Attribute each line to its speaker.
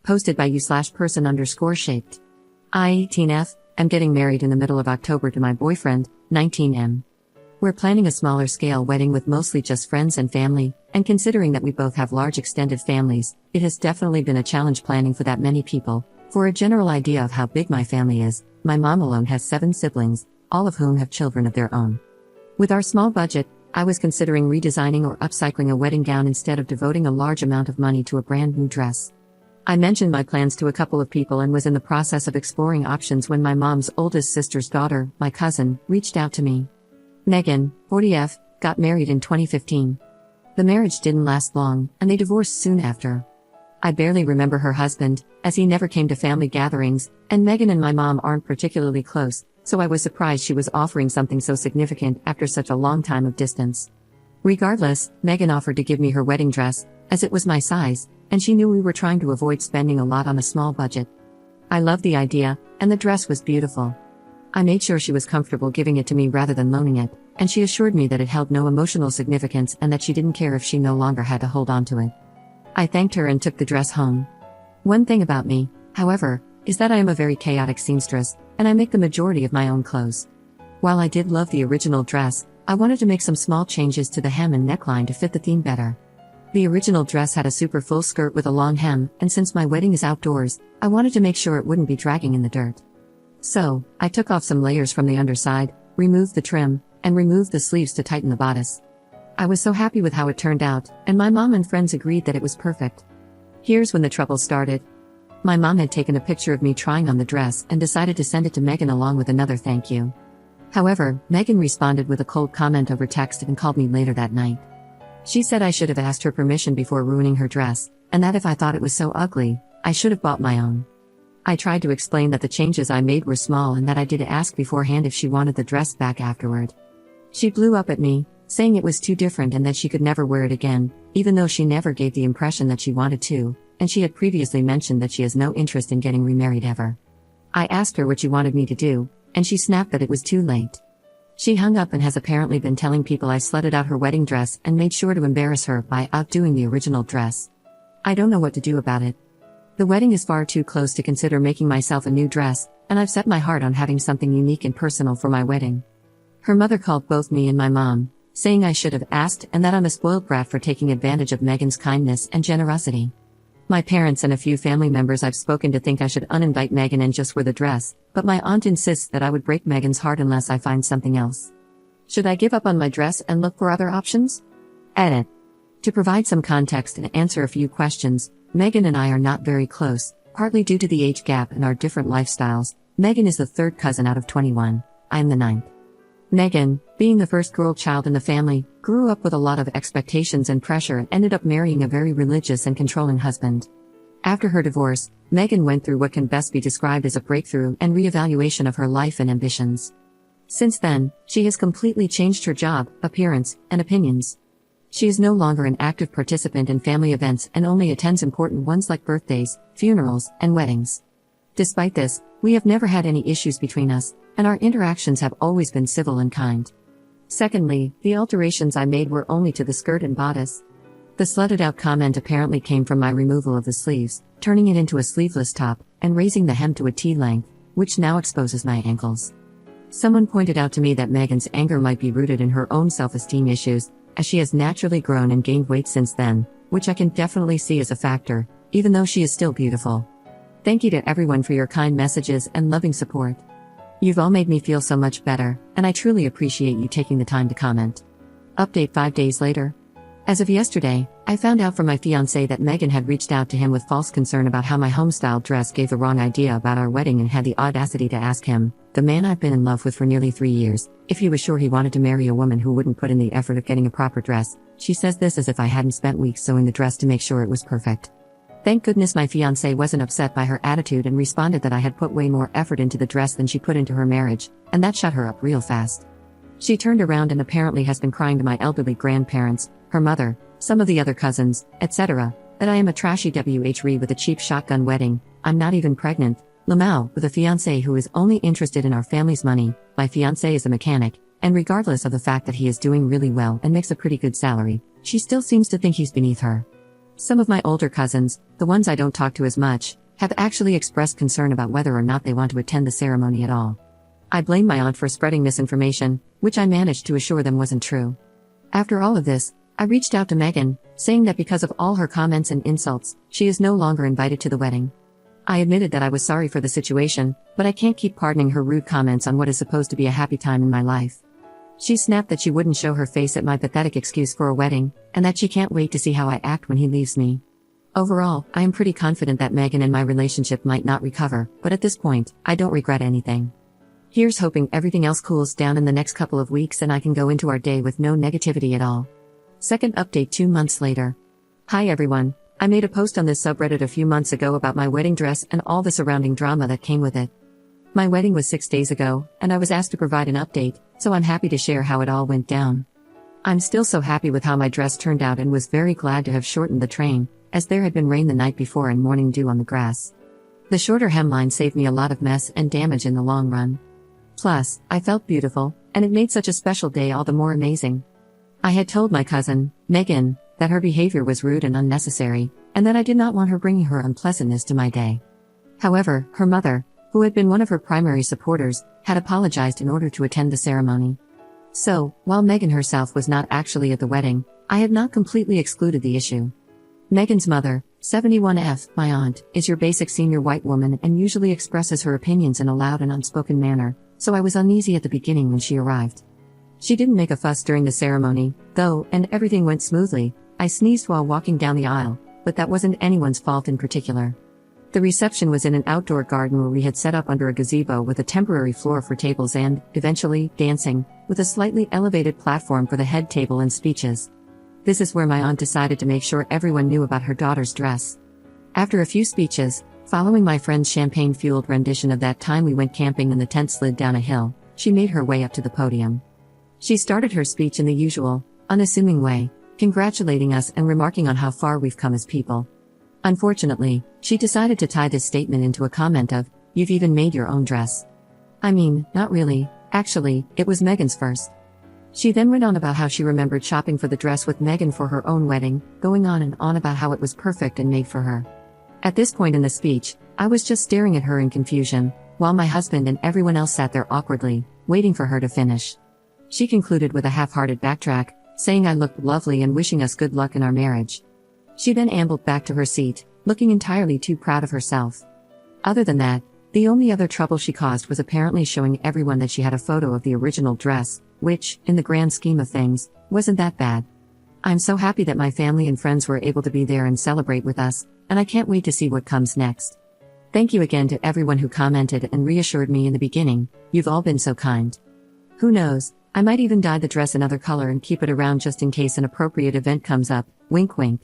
Speaker 1: Posted by you/person_shaped. I, 18F, am getting married in the middle of October to my boyfriend, 19M. We're planning a smaller scale wedding with mostly just friends and family, and considering that we both have large extended families, it has definitely been a challenge planning for that many people. For a general idea of how big my family is, my mom alone has 7 siblings, all of whom have children of their own. With our small budget, I was considering redesigning or upcycling a wedding gown instead of devoting a large amount of money to a brand new dress. I mentioned my plans to a couple of people and was in the process of exploring options when my mom's oldest sister's daughter, my cousin, reached out to me. Megan, 40F, got married in 2015. The marriage didn't last long, and they divorced soon after. I barely remember her husband, as he never came to family gatherings, and Megan and my mom aren't particularly close, so I was surprised she was offering something so significant after such a long time of distance. Regardless, Megan offered to give me her wedding dress, as it was my size, and she knew we were trying to avoid spending a lot on a small budget. I loved the idea, and the dress was beautiful. I made sure she was comfortable giving it to me rather than loaning it, and she assured me that it held no emotional significance and that she didn't care if she no longer had to hold on to it. I thanked her and took the dress home. One thing about me, however, is that I am a very chaotic seamstress, and I make the majority of my own clothes. While I did love the original dress, I wanted to make some small changes to the hem and neckline to fit the theme better. The original dress had a super full skirt with a long hem, and since my wedding is outdoors, I wanted to make sure it wouldn't be dragging in the dirt. So, I took off some layers from the underside, removed the trim, and removed the sleeves to tighten the bodice. I was so happy with how it turned out, and my mom and friends agreed that it was perfect. Here's when the trouble started. My mom had taken a picture of me trying on the dress and decided to send it to Megan along with another thank you. However, Megan responded with a cold comment over text and called me later that night. She said I should have asked her permission before ruining her dress, and that if I thought it was so ugly, I should have bought my own. I tried to explain that the changes I made were small and that I did ask beforehand if she wanted the dress back afterward. She blew up at me, saying it was too different and that she could never wear it again, even though she never gave the impression that she wanted to, and she had previously mentioned that she has no interest in getting remarried ever. I asked her what she wanted me to do, and she snapped that it was too late. She hung up and has apparently been telling people I slutted out her wedding dress and made sure to embarrass her by outdoing the original dress. I don't know what to do about it. The wedding is far too close to consider making myself a new dress, and I've set my heart on having something unique and personal for my wedding. Her mother called both me and my mom, saying I should have asked and that I'm a spoiled brat for taking advantage of Megan's kindness and generosity. My parents and a few family members I've spoken to think I should uninvite Megan and just wear the dress, but my aunt insists that I would break Megan's heart unless I find something else. Should I give up on my dress and look for other options? Edit. To provide some context and answer a few questions, Megan and I are not very close, partly due to the age gap and our different lifestyles. Megan is the 3rd cousin out of 21. I am the 9th. Megan, being the first girl child in the family, grew up with a lot of expectations and pressure and ended up marrying a very religious and controlling husband. After her divorce, Megan went through what can best be described as a breakthrough and reevaluation of her life and ambitions. Since then, she has completely changed her job, appearance, and opinions. She is no longer an active participant in family events and only attends important ones like birthdays, funerals, and weddings. Despite this, we have never had any issues between us, and our interactions have always been civil and kind. Secondly, the alterations I made were only to the skirt and bodice. The slutted out comment apparently came from my removal of the sleeves, turning it into a sleeveless top, and raising the hem to a T-length, which now exposes my ankles. Someone pointed out to me that Megan's anger might be rooted in her own self-esteem issues, as she has naturally grown and gained weight since then, which I can definitely see as a factor, even though she is still beautiful. Thank you to everyone for your kind messages and loving support. You've all made me feel so much better, and I truly appreciate you taking the time to comment. Update 5 days later. As of yesterday, I found out from my fiancé that Megan had reached out to him with false concern about how my home-style dress gave the wrong idea about our wedding and had the audacity to ask him, the man I've been in love with for nearly 3 years, if he was sure he wanted to marry a woman who wouldn't put in the effort of getting a proper dress. She says this as if I hadn't spent weeks sewing the dress to make sure it was perfect. Thank goodness my fiancé wasn't upset by her attitude and responded that I had put way more effort into the dress than she put into her marriage, and that shut her up real fast. She turned around and apparently has been crying to my elderly grandparents, her mother, some of the other cousins, etc., that I am a trashy WHRE with a cheap shotgun wedding. I'm not even pregnant. Lamau, with a fiancé who is only interested in our family's money. My fiancé is a mechanic, and regardless of the fact that he is doing really well and makes a pretty good salary, she still seems to think he's beneath her. Some of my older cousins, the ones I don't talk to as much, have actually expressed concern about whether or not they want to attend the ceremony at all. I blame my aunt for spreading misinformation, which I managed to assure them wasn't true. After all of this, I reached out to Meghan, saying that because of all her comments and insults, she is no longer invited to the wedding. I admitted that I was sorry for the situation, but I can't keep pardoning her rude comments on what is supposed to be a happy time in my life. She snapped that she wouldn't show her face at my pathetic excuse for a wedding, and that she can't wait to see how I act when he leaves me. Overall, I am pretty confident that Meghan and my relationship might not recover, but at this point, I don't regret anything. Here's hoping everything else cools down in the next couple of weeks and I can go into our day with no negativity at all. Second update 2 months later. Hi everyone, I made a post on this subreddit a few months ago about my wedding dress and all the surrounding drama that came with it. My wedding was 6 days ago, and I was asked to provide an update, so I'm happy to share how it all went down. I'm still so happy with how my dress turned out and was very glad to have shortened the train, as there had been rain the night before and morning dew on the grass. The shorter hemline saved me a lot of mess and damage in the long run. Plus, I felt beautiful, and it made such a special day all the more amazing. I had told my cousin, Meghan, that her behavior was rude and unnecessary, and that I did not want her bringing her unpleasantness to my day. However, her mother, who had been one of her primary supporters, had apologized in order to attend the ceremony. So, while Meghan herself was not actually at the wedding, I had not completely excluded the issue. Meghan's mother, 71F, my aunt, is your basic senior white woman and usually expresses her opinions in a loud and unspoken manner, so I was uneasy at the beginning when she arrived. She didn't make a fuss during the ceremony, though, and everything went smoothly. I sneezed while walking down the aisle, but that wasn't anyone's fault in particular. The reception was in an outdoor garden where we had set up under a gazebo with a temporary floor for tables and, eventually, dancing, with a slightly elevated platform for the head table and speeches. This is where my aunt decided to make sure everyone knew about her daughter's dress. After a few speeches, following my friend's champagne-fueled rendition of That Time We Went Camping and the Tent Slid Down a Hill, she made her way up to the podium. She started her speech in the usual, unassuming way, congratulating us and remarking on how far we've come as people. Unfortunately, she decided to tie this statement into a comment of, "You've even made your own dress." I mean, not really, actually, it was Meghan's first. She then went on about how she remembered shopping for the dress with Meghan for her own wedding, going on and on about how it was perfect and made for her. At this point in the speech, I was just staring at her in confusion, while my husband and everyone else sat there awkwardly, waiting for her to finish. She concluded with a half-hearted backtrack, saying I looked lovely and wishing us good luck in our marriage. She then ambled back to her seat, looking entirely too proud of herself. Other than that, the only other trouble she caused was apparently showing everyone that she had a photo of the original dress, which, in the grand scheme of things, wasn't that bad. I'm so happy that my family and friends were able to be there and celebrate with us, and I can't wait to see what comes next. Thank you again to everyone who commented and reassured me in the beginning. You've all been so kind. Who knows, I might even dye the dress another color and keep it around just in case an appropriate event comes up. Wink wink.